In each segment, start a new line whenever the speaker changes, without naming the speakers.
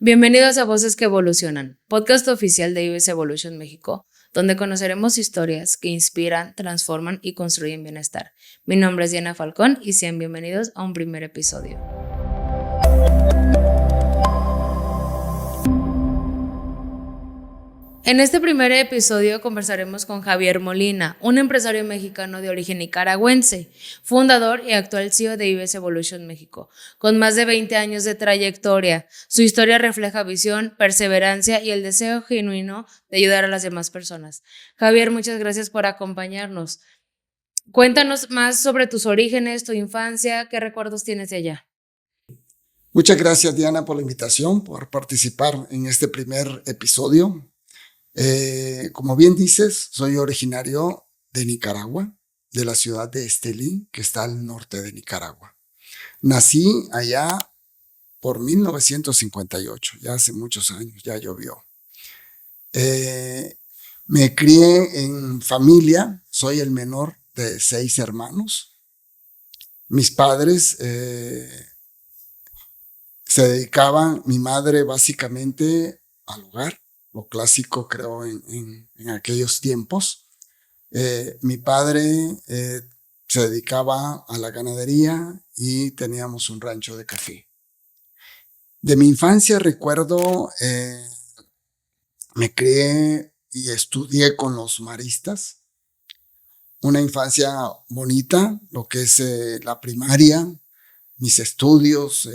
Bienvenidos a Voces que Evolucionan, podcast oficial de IBS Evolution México, donde conoceremos historias que inspiran, transforman y construyen bienestar. Mi nombre es Diana Falcón y sean bienvenidos a un primer episodio. En este primer episodio conversaremos con Javier Molina, un empresario mexicano de origen nicaragüense, fundador y actual CEO de IBS Evolution México. Con más de 20 años de trayectoria, su historia refleja visión, perseverancia y el deseo genuino de ayudar a las demás personas. Javier, muchas gracias por acompañarnos. Cuéntanos más sobre tus orígenes, tu infancia, ¿qué recuerdos tienes de allá?
Muchas gracias, Diana, por la invitación, por participar en este primer episodio. Como bien dices, soy originario de Nicaragua, de la ciudad de Estelí, que está al norte de Nicaragua. Nací allá por 1958, ya hace muchos años, ya llovió. Me crié en familia, soy el menor de 6 hermanos. Mis padres se dedicaban, mi madre básicamente al hogar, lo clásico creo en aquellos tiempos. Mi padre se dedicaba a la ganadería y teníamos un rancho de café. De mi infancia recuerdo, me crié y estudié con los maristas. Una infancia bonita, lo que es la primaria, mis estudios,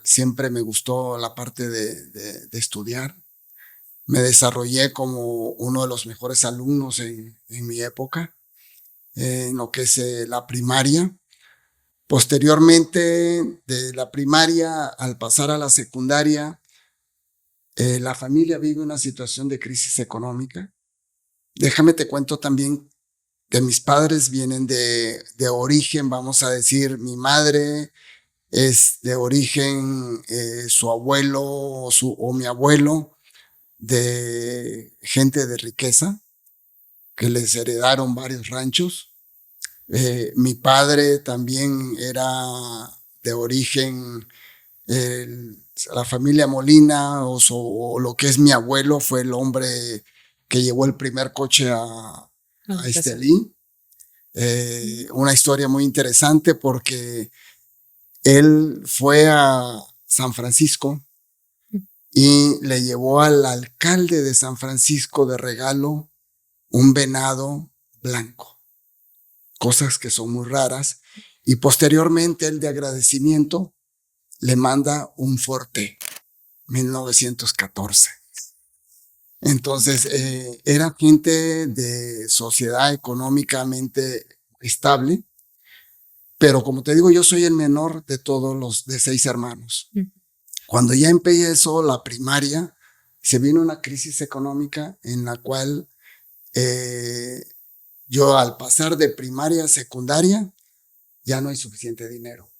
siempre me gustó la parte de estudiar. Me desarrollé como uno de los mejores alumnos en mi época, en lo que es la primaria. Posteriormente, de la primaria al pasar a la secundaria, la familia vive una situación de crisis económica. Déjame te cuento también que mis padres vienen de origen, vamos a decir, mi madre es de origen, su abuelo o mi abuelo, de gente de riqueza, que les heredaron varios ranchos. Mi padre también era de origen, la familia Molina, o lo que es mi abuelo, fue el hombre que llevó el primer coche a Estelí. Una historia muy interesante porque él fue a San Francisco y le llevó al alcalde de San Francisco de regalo un venado blanco, cosas que son muy raras, y posteriormente él, de agradecimiento, le manda un Forte 1914. Entonces era gente de sociedad económicamente estable, pero como te digo, yo soy el menor de todos los de 6 hermanos. Cuando ya empezó la primaria, se vino una crisis económica en la cual yo, al pasar de primaria a secundaria, ya no hay suficiente dinero.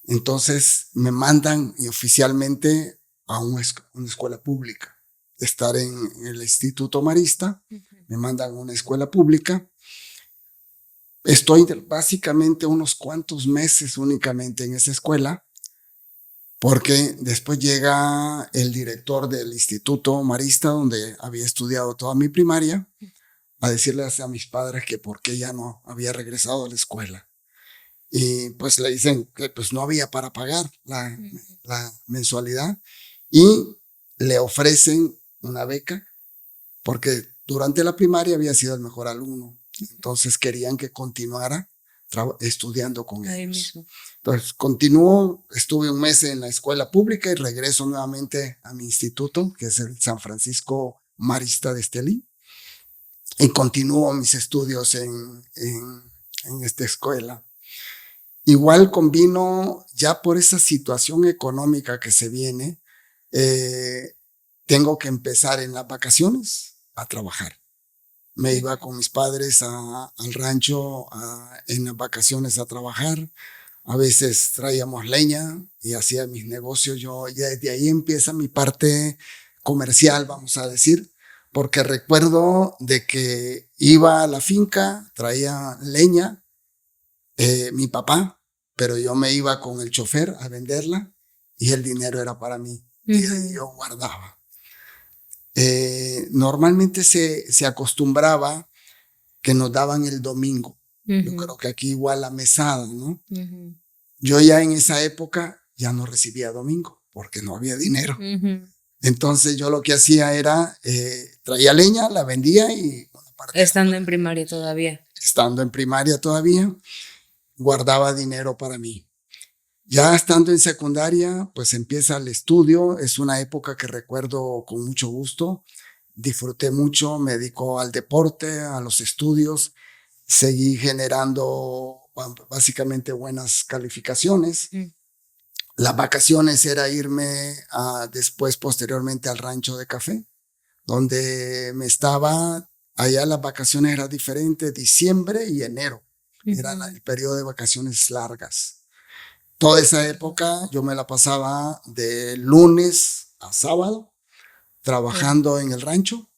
Entonces me mandan oficialmente a una escuela pública. De estar en el Instituto Marista, me mandan a una escuela pública. Estoy básicamente unos cuantos meses únicamente en esa escuela, porque después llega el director del Instituto Marista, donde había estudiado toda mi primaria, a decirles a mis padres que por qué ya no había regresado a la escuela. Y pues le dicen que pues no había para pagar la mensualidad, y le ofrecen una beca porque durante la primaria había sido el mejor alumno. Entonces querían que continuara estudiando con ellos. Mismo. Entonces continuó, estuve un mes en la escuela pública y regreso nuevamente a mi instituto, que es el San Francisco Marista de Estelí, y continúo mis estudios en esta escuela. Igual combino, ya por esa situación económica que se viene, tengo que empezar en las vacaciones a trabajar. Me iba con mis padres al rancho en las vacaciones a trabajar. A veces traíamos leña y hacía mis negocios. Ya desde ahí empieza mi parte comercial, vamos a decir, porque recuerdo de que iba a la finca, traía leña, mi papá, pero yo me iba con el chofer a venderla y el dinero era para mí. y ahí yo guardaba. Normalmente se acostumbraba que nos daban el domingo. Yo creo que aquí igual la mesada, ¿no? Yo ya en esa época ya no recibía domingo porque no había dinero. Entonces yo lo que hacía era, traía leña, la vendía y...
Estando en primaria todavía.
Estando en primaria todavía, guardaba dinero para mí. Ya estando en secundaria, pues empieza el estudio. Es una época que recuerdo con mucho gusto. Disfruté mucho, me dedico al deporte, a los estudios. Seguí generando básicamente buenas calificaciones. Las vacaciones era irme después, posteriormente, al rancho de café, donde me estaba, allá las vacaciones eran diferentes, diciembre y enero. Era el periodo de vacaciones largas. Toda esa época yo me la pasaba de lunes a sábado, trabajando en el rancho,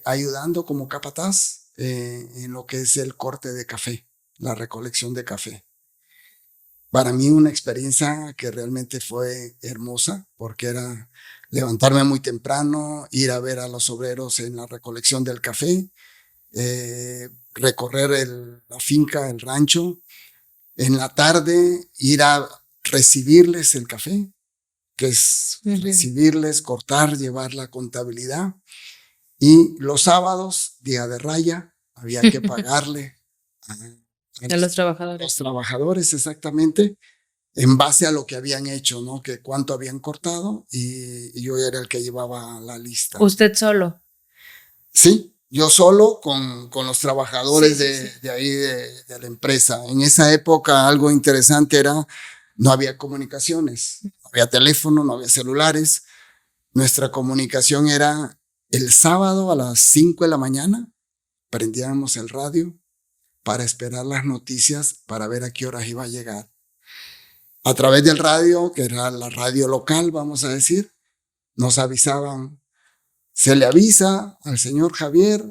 ayudando como capataz en lo que es el corte de café, la recolección de café. Para mí una experiencia que realmente fue hermosa, porque era levantarme muy temprano, ir a ver a los obreros en la recolección del café, recorrer la finca, el rancho, en la tarde ir a recibirles el café, que es recibirles, cortar, llevar la contabilidad. Y los sábados, día de raya, había que pagarle
a los trabajadores.
Los trabajadores, exactamente, en base a lo que habían hecho, ¿no? Que cuánto habían cortado y yo era el que llevaba la lista.
¿Usted solo?
Sí. Yo solo con los trabajadores de ahí, de la empresa. En esa época algo interesante era, no había comunicaciones, no había teléfono, no había celulares. Nuestra comunicación era el sábado a las 5 de la mañana, prendíamos el radio para esperar las noticias para ver a qué horas iba a llegar. A través del radio, que era la radio local, vamos a decir, nos avisaban. Se le avisa al señor Javier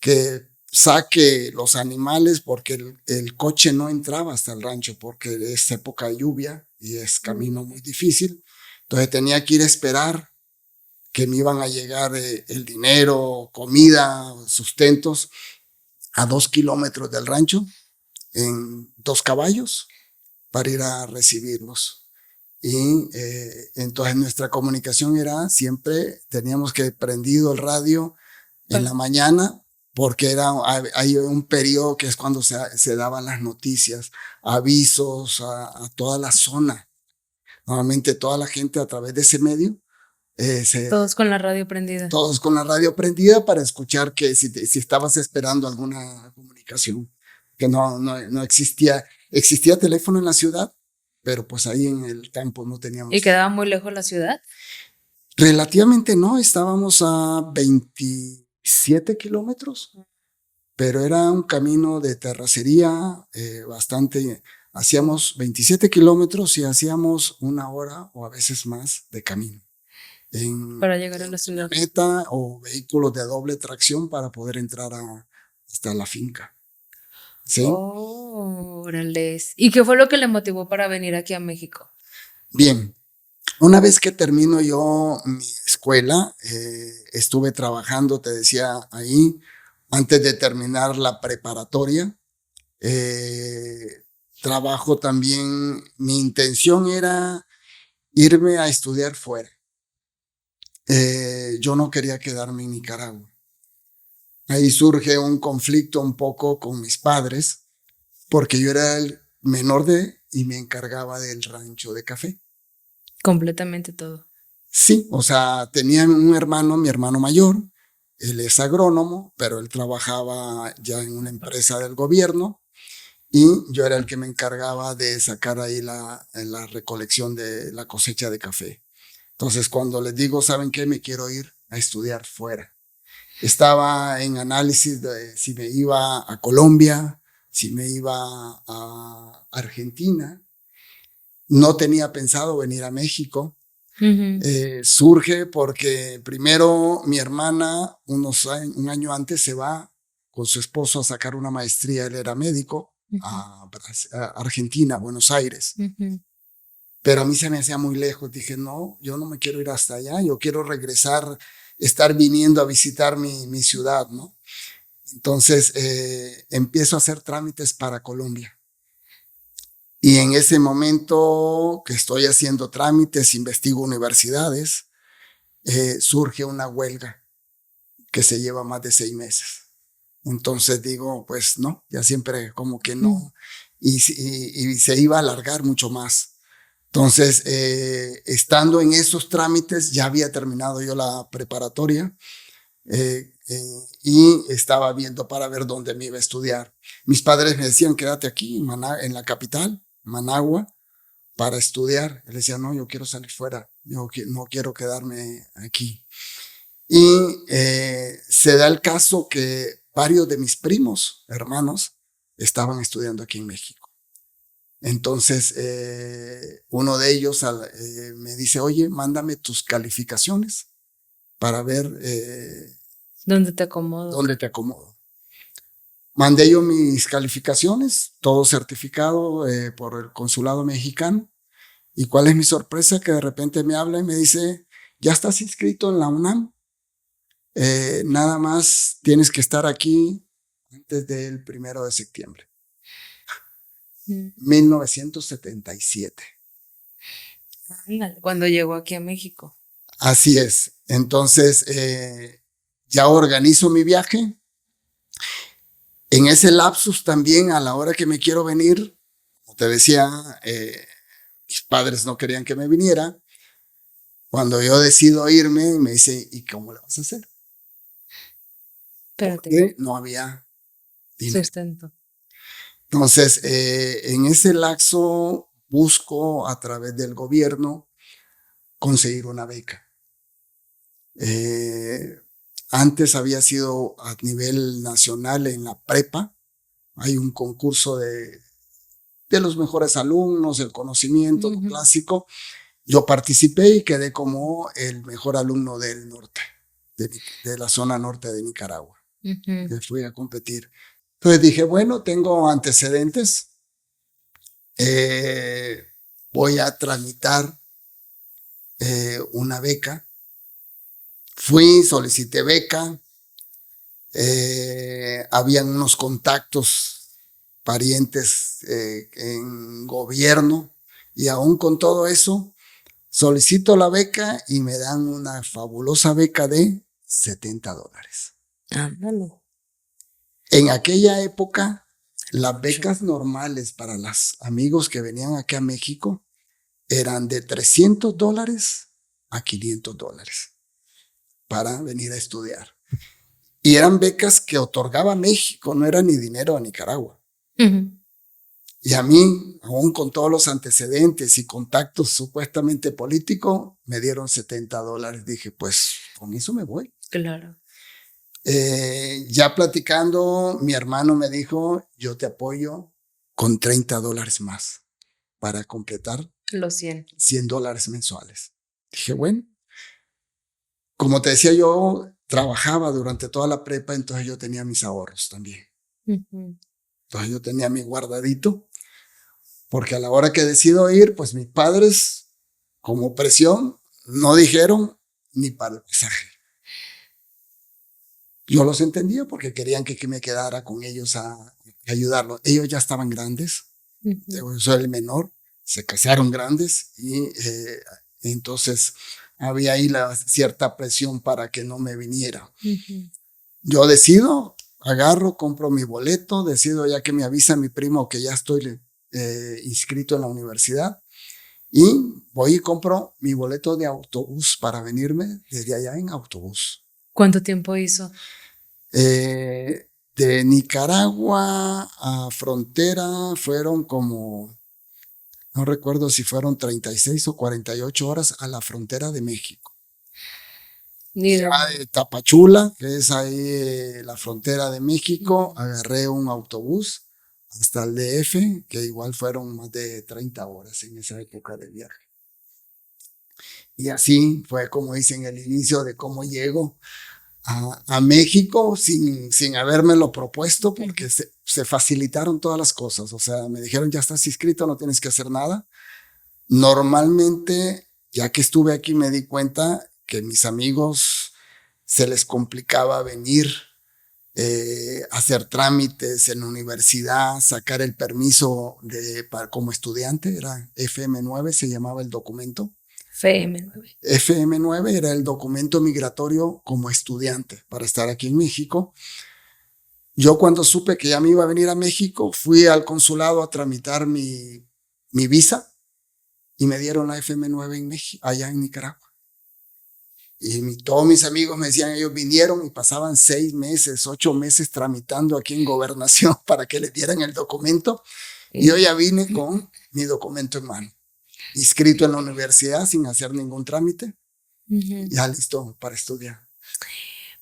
que saque los animales porque el coche no entraba hasta el rancho porque es época de lluvia y es camino muy difícil. Entonces tenía que ir a esperar que me iban a llegar el dinero, comida, sustentos a 2 kilómetros del rancho en 2 caballos para ir a recibirlos. Y entonces nuestra comunicación era siempre, teníamos que prendido el radio en la mañana porque hay un periodo que es cuando se daban las noticias, avisos a toda la zona. Normalmente toda la gente a través de ese medio.
Todos con la radio prendida.
Todos con la radio prendida para escuchar que si estabas esperando alguna comunicación, que no existía. Existía teléfono en la ciudad, pero pues ahí en el campo no teníamos.
¿Y quedaba muy lejos la ciudad?
Relativamente no, estábamos a 27 kilómetros, pero era un camino de terracería bastante. Hacíamos 27 kilómetros y hacíamos 1 hora o a veces más de camino.
Para llegar a la ciudad.
Meta o vehículos de doble tracción para poder entrar hasta la finca. ¿Sí?
Órales. ¿Y qué fue lo que le motivó para venir aquí a México?
Bien, una vez que termino yo mi escuela, estuve trabajando, te decía ahí, antes de terminar la preparatoria. Trabajo también, mi intención era irme a estudiar fuera. Yo no quería quedarme en Nicaragua. Ahí surge un conflicto un poco con mis padres, porque yo era el menor y me encargaba del rancho de café.
Completamente todo.
Sí, o sea, tenía un hermano, mi hermano mayor, él es agrónomo, pero él trabajaba ya en una empresa del gobierno y yo era el que me encargaba de sacar ahí la recolección de la cosecha de café. Entonces, cuando les digo, ¿saben qué? Me quiero ir a estudiar fuera. Estaba en análisis de si me iba a Colombia, si me iba a Argentina. No tenía pensado venir a México. Surge porque primero mi hermana, un año antes, se va con su esposo a sacar una maestría. Él era médico a Argentina, Buenos Aires. pero a mí se me hacía muy lejos. Dije, no, yo no me quiero ir hasta allá, yo quiero regresar, estar viniendo a visitar mi ciudad, ¿no? Entonces empiezo a hacer trámites para Colombia. Y en ese momento que estoy haciendo trámites, investigo universidades, surge una huelga que se lleva más de 6 meses. Entonces digo, pues no, ya siempre como que no. Y se iba a alargar mucho más. Entonces, estando en esos trámites, ya había terminado yo la preparatoria y estaba viendo para ver dónde me iba a estudiar. Mis padres me decían, quédate aquí en la capital, Managua, para estudiar. Él decía, no, yo quiero salir fuera, yo no quiero quedarme aquí. Y se da el caso que varios de mis primos, hermanos, estaban estudiando aquí en México. Entonces, uno de ellos me dice, oye, mándame tus calificaciones para ver
¿Dónde te acomodo?
dónde te acomodo. Mandé yo mis calificaciones, todo certificado por el consulado mexicano. ¿Y cuál es mi sorpresa? Que de repente me habla y me dice, ya estás inscrito en la UNAM. Nada más tienes que estar aquí antes del 1 de septiembre. 1977.
Cuando llegó aquí a México.
Así es. Entonces, ya organizo mi viaje. En ese lapsus también, a la hora que me quiero venir, como te decía, mis padres no querían que me viniera. Cuando yo decido irme, me dice, ¿y cómo le vas a hacer? Porque no había dinero.
Sustento.
Entonces, en ese lapso busco a través del gobierno conseguir una beca. Antes había sido a nivel nacional en la prepa. Hay un concurso de los mejores alumnos, el conocimiento clásico. Yo participé y quedé como el mejor alumno del norte, de la zona norte de Nicaragua. Que fui a competir. Entonces dije, bueno, tengo antecedentes. Voy a tramitar una beca. Fui, solicité beca. Habían unos contactos, parientes en gobierno, y aún con todo eso, solicito la beca y me dan una fabulosa beca de $70.
Ándale.
En aquella época, las becas normales para los amigos que venían aquí a México eran de $300 a $500 para venir a estudiar. Y eran becas que otorgaba México, no era ni dinero a Nicaragua. Y a mí, aún con todos los antecedentes y contactos supuestamente políticos, me dieron $70. Dije, pues con eso me voy.
Claro.
Ya platicando, mi hermano me dijo, yo te apoyo con $30 más para completar
los
$100 mensuales. Dije, bueno, como te decía, yo trabajaba durante toda la prepa, entonces yo tenía mis ahorros también. Entonces yo tenía mi guardadito, porque a la hora que decido ir, pues mis padres, como presión, no dijeron ni para el pasaje. Yo los entendía porque querían que me quedara con ellos a ayudarlos. Ellos ya estaban grandes, yo soy el menor, se casaron grandes y entonces había ahí cierta presión para que no me viniera. Yo decido, agarro, compro mi boleto, decido ya que me avisa mi primo que ya estoy inscrito en la universidad y voy y compro mi boleto de autobús para venirme desde allá en autobús.
¿Cuánto tiempo hizo?
De Nicaragua a frontera fueron como, no recuerdo si fueron 36 o 48 horas a la frontera de México. Ya de Tapachula, que es ahí la frontera de México, agarré un autobús hasta el DF, que igual fueron más de 30 horas en esa época de viaje. Y así fue como dicen el inicio de cómo llego a México sin habérmelo propuesto, porque se facilitaron todas las cosas. O sea, me dijeron, ya estás inscrito, no tienes que hacer nada. Normalmente, ya que estuve aquí, me di cuenta que mis amigos se les complicaba venir, hacer trámites en la universidad, sacar el permiso como estudiante, era FM9, se llamaba el documento.
FM9.
FM9 era el documento migratorio como estudiante para estar aquí en México. Yo cuando supe que ya me iba a venir a México, fui al consulado a tramitar mi visa y me dieron la FM9 en México, allá en Nicaragua. Y todos mis amigos me decían, ellos vinieron y pasaban 6 meses, 8 meses tramitando aquí en Gobernación para que les dieran el documento. Y yo ya vine con mi documento en mano, inscrito en la universidad sin hacer ningún trámite, ya listo para estudiar.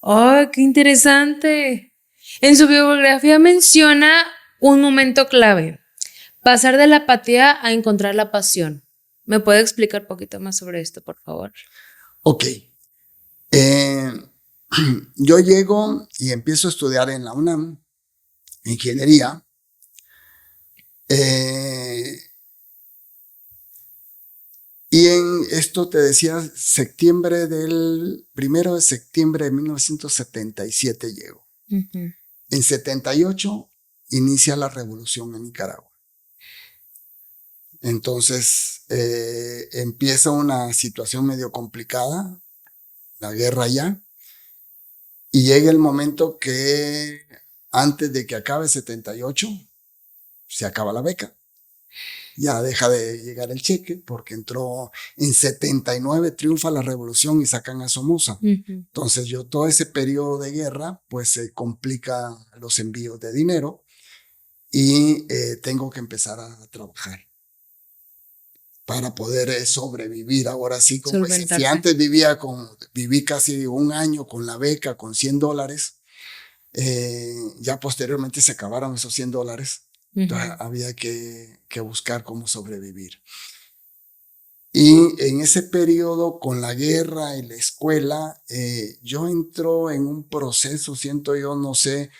¡Oh, qué interesante! En su biografía menciona un momento clave, pasar de la apatía a encontrar la pasión. ¿Me puede explicar un poquito más sobre esto, por favor?
Ok. Yo llego y empiezo a estudiar en la UNAM, ingeniería. Y en esto te decía, 1 de septiembre de 1977 llego. En 78 inicia la revolución en Nicaragua. Entonces empieza una situación medio complicada, la guerra ya, y llega el momento que antes de que acabe 78, se acaba la beca. Ya deja de llegar el cheque porque entró en 79, triunfa la revolución y sacan a Somoza. Entonces yo todo ese periodo de guerra pues se complica los envíos de dinero y tengo que empezar a trabajar para poder sobrevivir. Ahora sí, como si antes viví casi un año con la beca, con $100, ya posteriormente se acabaron esos $100. Entonces había que buscar cómo sobrevivir. Y en ese periodo, con la guerra y la escuela, yo entro en un proceso, siento yo, no sé,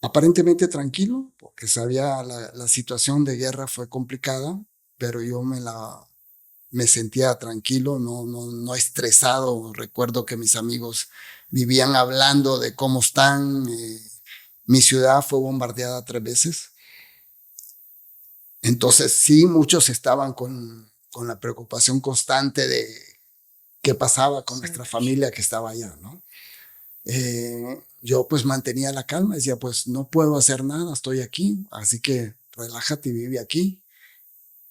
aparentemente tranquilo, porque sabía la situación de guerra fue complicada, pero yo me sentía tranquilo, no estresado. Recuerdo que mis amigos vivían hablando de cómo están. Mi ciudad fue bombardeada 3 veces. Entonces sí, muchos estaban con la preocupación constante de qué pasaba con nuestra familia que estaba allá, ¿no? Yo pues mantenía la calma, decía pues no puedo hacer nada, estoy aquí, así que relájate y vive aquí.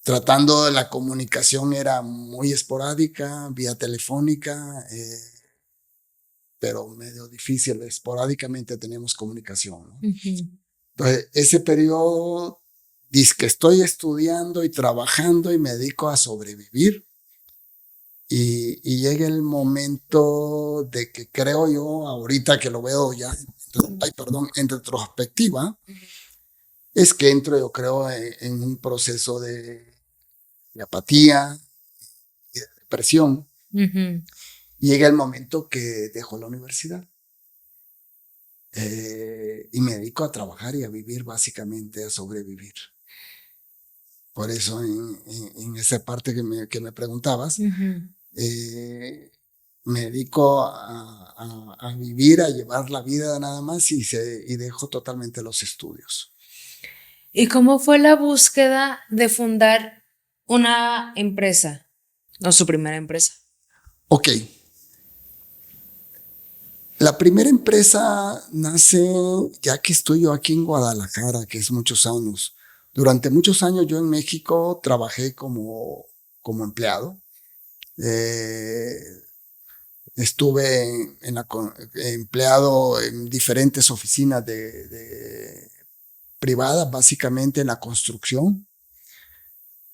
Tratando de la comunicación era muy esporádica, vía telefónica, pero medio difícil, esporádicamente teníamos comunicación, ¿no? Entonces ese periodo dice que estoy estudiando y trabajando y me dedico a sobrevivir. Y llega el momento de que creo yo, ahorita que lo veo ya, en retrospectiva, es que entro, yo creo, en un proceso de apatía, de depresión. Llega el momento que dejo la universidad. Y me dedico a trabajar y a vivir, básicamente a sobrevivir. Por eso en esa parte que me preguntabas, me dedico a vivir, a llevar la vida nada más y dejo totalmente los estudios.
¿Y cómo fue la búsqueda de fundar una empresa? No, su primera empresa.
Ok. La primera empresa nace ya que estoy yo aquí en Guadalajara, que es muchos años. Durante muchos años yo en México trabajé como empleado. Estuve empleado en diferentes oficinas privadas, básicamente en la construcción.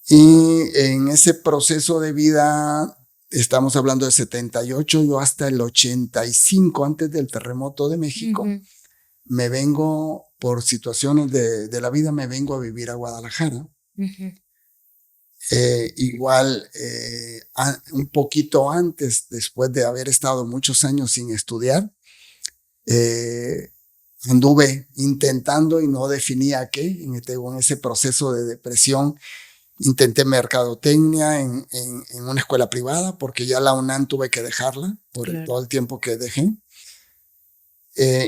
Y en ese proceso de vida, estamos hablando de 78, yo hasta el 85, antes del terremoto de México, me vengo, por situaciones de la vida, me vengo a vivir a Guadalajara. Igual, un poquito antes, después de haber estado muchos años sin estudiar, anduve intentando y no definía qué, en ese proceso de depresión, Intenté mercadotecnia en una escuela privada porque ya la UNAM tuve que dejarla por todo el tiempo que dejé.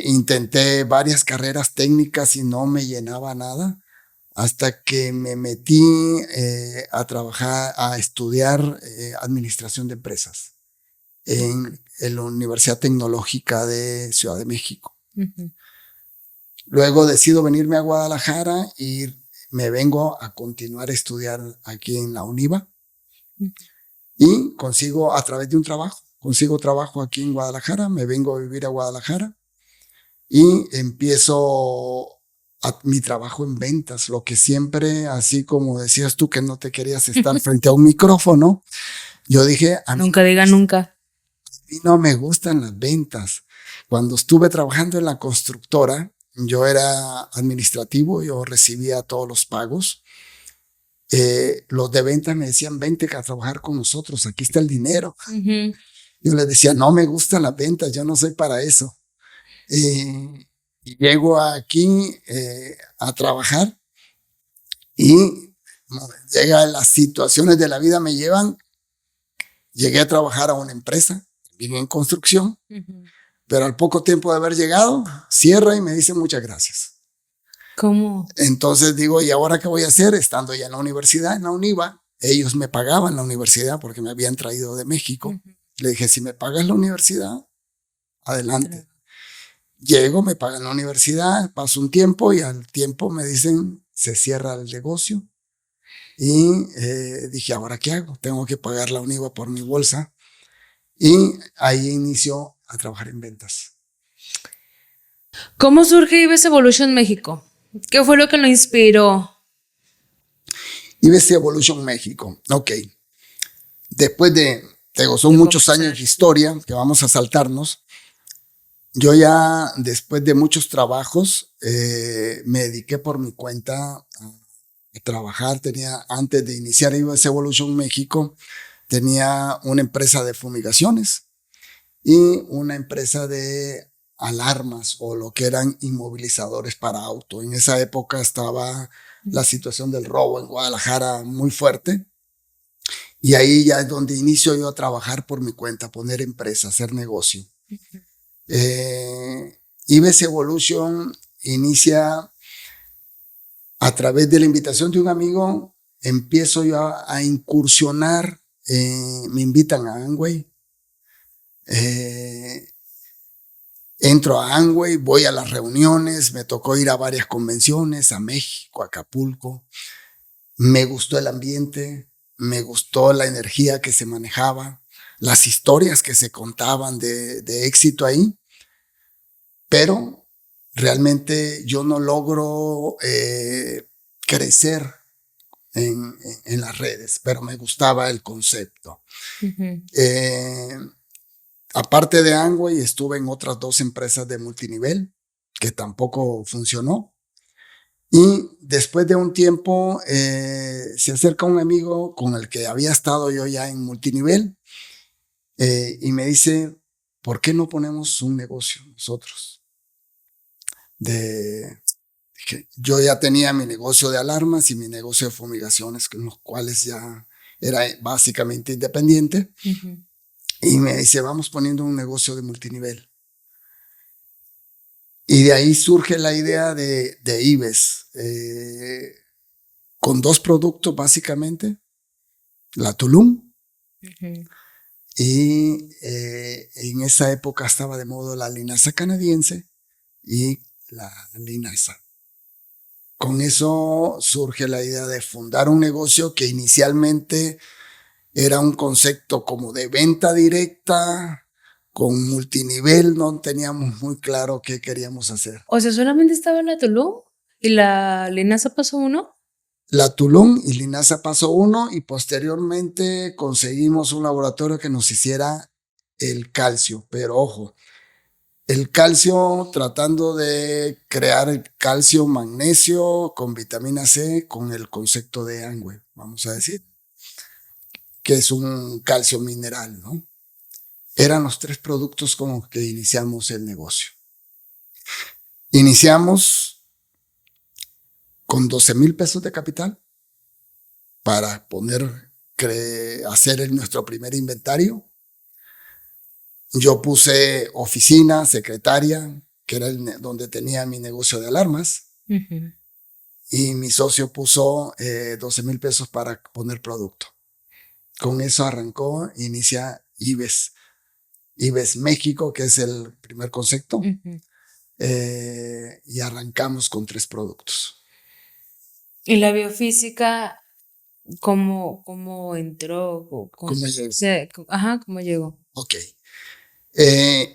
Intenté varias carreras técnicas y no me llenaba nada hasta que me metí a trabajar, a estudiar administración de empresas en la Universidad Tecnológica de Ciudad de México. Luego decido venirme a Guadalajara y me vengo a continuar a estudiar aquí en la UNIVA y consigo a través de un trabajo, consigo trabajo aquí en Guadalajara, me vengo a vivir a Guadalajara y empiezo mi trabajo en ventas, lo que siempre, así como decías tú que no te querías estar frente a un micrófono, yo dije,
nunca diga nunca.
A mí no me gustan las ventas. Cuando estuve trabajando en la constructora, yo era administrativo, yo recibía todos los pagos. Los de ventas me decían, vente a trabajar con nosotros, aquí está el dinero. Yo les decía, no me gustan las ventas, yo no soy para eso. Y llego aquí a trabajar y llegan las situaciones de la vida me llevan. Llegué a trabajar a una empresa, vivo en construcción, pero al poco tiempo de haber llegado, cierra y me dice muchas gracias.
¿Cómo?
Entonces digo, ¿y ahora qué voy a hacer? Estando ya en la universidad, en la UNIVA, ellos me pagaban la universidad porque me habían traído de México. Le dije, si me pagas la universidad, adelante. Llego, me pagan la universidad, paso un tiempo y al tiempo me dicen, se cierra el negocio. Y dije, ¿ahora qué hago? Tengo que pagar la UNIVA por mi bolsa. Y ahí inició a trabajar en ventas.
¿Cómo surge IBES Evolution México? ¿Qué fue lo que lo inspiró?
IBES Evolution México, ok. Después de, son muchos años de historia que vamos a saltarnos. Yo ya después de muchos trabajos me dediqué por mi cuenta a trabajar. Antes de iniciar IBES Evolution México, tenía una empresa de fumigaciones y una empresa de alarmas o lo que eran inmovilizadores para auto. En esa época estaba la situación del robo en Guadalajara muy fuerte y ahí ya es donde inicio yo a trabajar por mi cuenta, poner empresa, hacer negocio. IBES Evolution inicia a través de la invitación de un amigo, empiezo yo a incursionar, me invitan a Amway, entro a Amway, voy a las reuniones, me tocó ir a varias convenciones, a México, a Acapulco, me gustó el ambiente, me gustó la energía que se manejaba, las historias que se contaban de éxito ahí, pero realmente yo no logro crecer en las redes, pero me gustaba el concepto. Aparte de Amway, estuve en otras 2 empresas de multinivel que tampoco funcionó. Y después de un tiempo se acerca un amigo con el que había estado yo ya en multinivel y me dice, ¿por qué no ponemos un negocio nosotros? Yo ya tenía mi negocio de alarmas y mi negocio de fumigaciones, con los cuales ya era básicamente independiente. Y me dice, vamos poniendo un negocio de multinivel. Y de ahí surge la idea de IBES, con 2 productos básicamente, la Tulum. Y en esa época estaba de moda la linaza canadiense y la linaza. Con eso surge la idea de fundar un negocio que inicialmente era un concepto como de venta directa, con multinivel, no teníamos muy claro qué queríamos hacer.
O sea, solamente estaba la Tulum y la linaza paso 1.
La Tulum y linaza paso 1 y posteriormente conseguimos un laboratorio que nos hiciera el calcio, pero ojo, el calcio tratando de crear el calcio magnesio con vitamina C con el concepto de Amway, vamos a decir, que es un calcio mineral, ¿no? Eran los 3 productos con los que iniciamos el negocio. Iniciamos con 12,000 pesos de capital para hacer nuestro primer inventario. Yo puse oficina, secretaria, que era donde tenía mi negocio de alarmas, y mi socio puso 12,000 pesos para poner producto. Con eso arrancó, inicia IBES. IBES México, que es el primer concepto, y arrancamos con 3 productos.
¿Y la biofísica cómo entró?
¿Cómo llegó?
¿Cómo llegó?
Ok.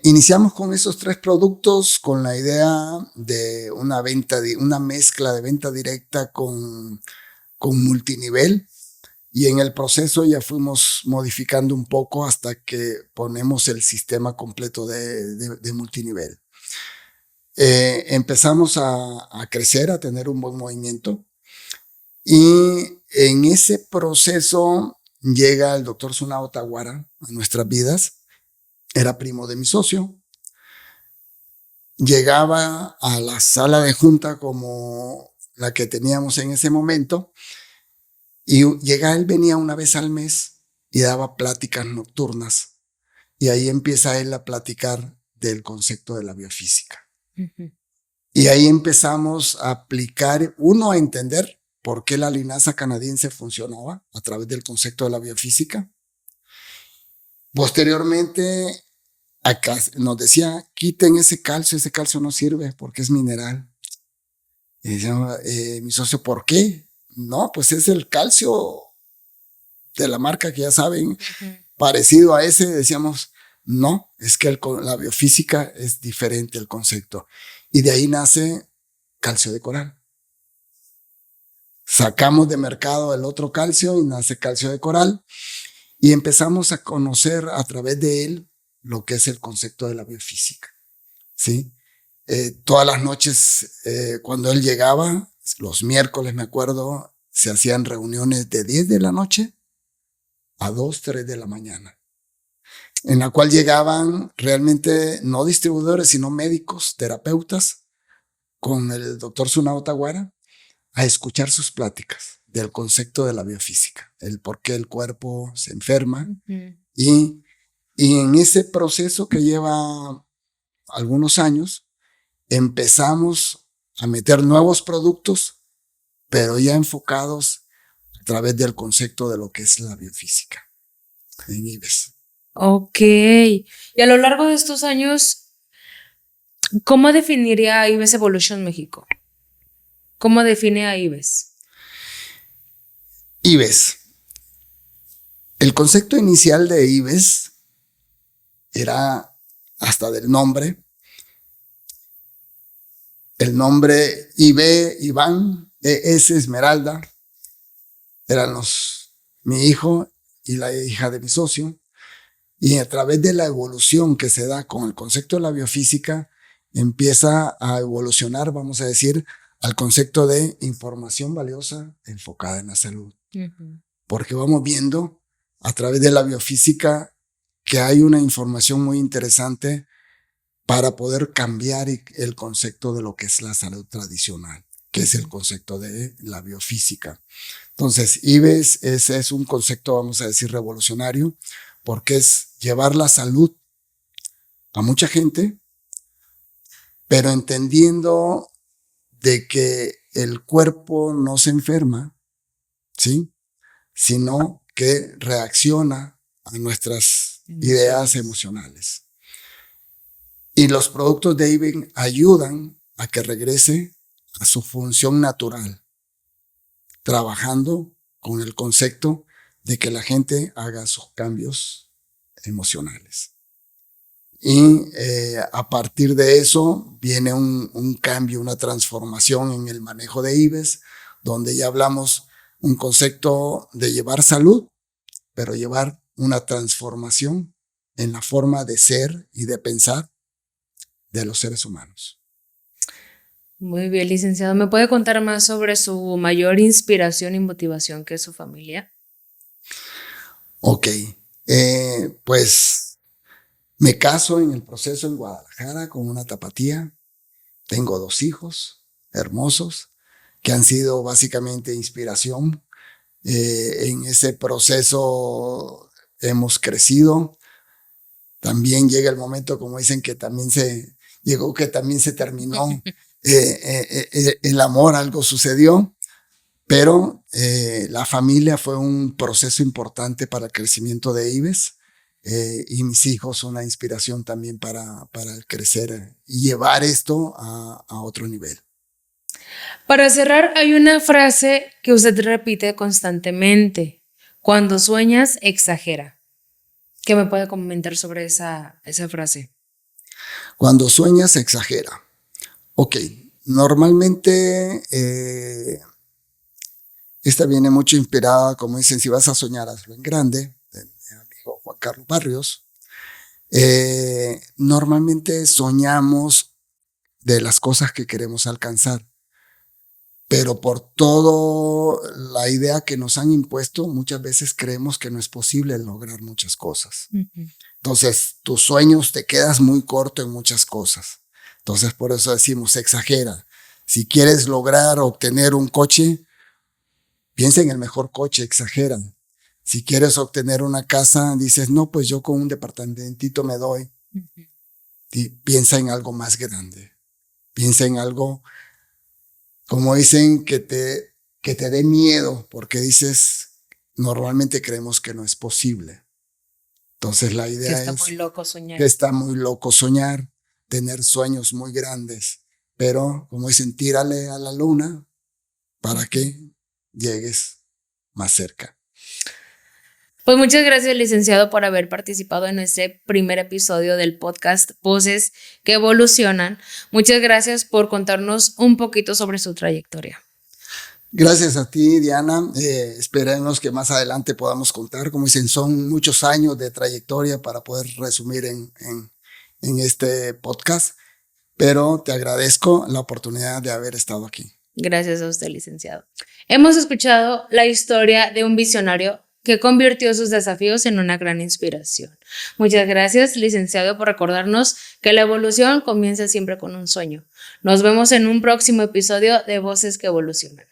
Iniciamos con esos 3 productos con la idea de una mezcla de venta directa con multinivel, y en el proceso ya fuimos modificando un poco hasta que ponemos el sistema completo de multinivel. Empezamos a crecer, a tener un buen movimiento, y en ese proceso llega el doctor Tsunao Taguara a nuestras vidas. Era primo de mi socio. Llegaba a la sala de junta como la que teníamos en ese momento, y él venía una vez al mes y daba pláticas nocturnas, y ahí empieza él a platicar del concepto de la biofísica. Y ahí empezamos a aplicar, a entender por qué la linaza canadiense funcionaba a través del concepto de la biofísica. Posteriormente, acá nos decía, quiten ese calcio no sirve porque es mineral. Y decía mi socio, ¿por qué? No, pues es el calcio de la marca que ya saben, parecido a ese. Decíamos, no, es que la biofísica es diferente el concepto. Y de ahí nace calcio de coral. Sacamos de mercado el otro calcio y nace calcio de coral, y empezamos a conocer a través de él lo que es el concepto de la biofísica, ¿sí? Todas las noches, cuando él llegaba, los miércoles me acuerdo, se hacían reuniones de 10 de la noche a 2, 3 de la mañana, en la cual llegaban realmente no distribuidores, sino médicos, terapeutas, con el doctor Tsunao Taguara, a escuchar sus pláticas del concepto de la biofísica, el por qué el cuerpo se enferma. Y en ese proceso que lleva algunos años, empezamos a meter nuevos productos, pero ya enfocados a través del concepto de lo que es la biofísica en IBES.
Ok. Y a lo largo de estos años, ¿cómo definiría IBES Evolution México? ¿Cómo define a IBES?
IBES. El concepto inicial de IBES era hasta del nombre. El nombre IB, Iván, ES, Esmeralda, eran mi hijo y la hija de mi socio. Y a través de la evolución que se da con el concepto de la biofísica, empieza a evolucionar, vamos a decir, al concepto de información valiosa enfocada en la salud. Porque vamos viendo a través de la biofísica que hay una información muy interesante para poder cambiar el concepto de lo que es la salud tradicional, que es el concepto de la biofísica. Entonces, IBES es un concepto, vamos a decir, revolucionario, porque es llevar la salud a mucha gente, pero entendiendo de que el cuerpo no se enferma, ¿sí?, sino que reacciona a nuestras ideas emocionales. Y los productos de IBES ayudan a que regrese a su función natural, trabajando con el concepto de que la gente haga sus cambios emocionales. Y a partir de eso viene un cambio, una transformación en el manejo de IBES, donde ya hablamos un concepto de llevar salud, pero llevar una transformación en la forma de ser y de pensar de los seres humanos.
Muy bien, licenciado. ¿Me puede contar más sobre su mayor inspiración y motivación, que es su familia?
Ok, pues me caso en el proceso en Guadalajara con una tapatía. Tengo 2 hijos hermosos que han sido básicamente inspiración En ese proceso hemos crecido. También llega el momento, como dicen, que también se terminó el amor, algo sucedió, pero la familia fue un proceso importante para el crecimiento de Ives. Y mis hijos una inspiración también para el crecer y llevar esto a otro nivel.
Para cerrar, hay una frase que usted repite constantemente. Cuando sueñas, exagera. ¿Qué me puede comentar sobre esa frase?
Cuando sueñas, exagera. Ok, normalmente esta viene mucho inspirada, como dicen, si vas a soñar, hazlo en grande, de mi amigo Juan Carlos Barrios. Normalmente soñamos de las cosas que queremos alcanzar, pero por toda la idea que nos han impuesto, muchas veces creemos que no es posible lograr muchas cosas. Entonces, tus sueños te quedas muy corto en muchas cosas. Entonces, por eso decimos, exagera. Si quieres lograr obtener un coche, piensa en el mejor coche, exagera. Si quieres obtener una casa, dices, no, pues yo con un departamentito me doy. Y piensa en algo más grande. Piensa en algo, como dicen, que te dé miedo, porque dices, normalmente creemos que no es posible. Entonces la idea
que está
es
muy loco soñar.
que está muy loco soñar, tener sueños muy grandes, pero como dicen, tírale a la luna para que llegues más cerca.
Pues muchas gracias, licenciado, por haber participado en este primer episodio del podcast Voces que Evolucionan. Muchas gracias por contarnos un poquito sobre su trayectoria.
Gracias a ti, Diana. Esperemos que más adelante podamos contar. Como dicen, son muchos años de trayectoria para poder resumir en este podcast, pero te agradezco la oportunidad de haber estado aquí.
Gracias a usted, licenciado. Hemos escuchado la historia de un visionario que convirtió sus desafíos en una gran inspiración. Muchas gracias, licenciado, por recordarnos que la evolución comienza siempre con un sueño. Nos vemos en un próximo episodio de Voces que Evolucionan.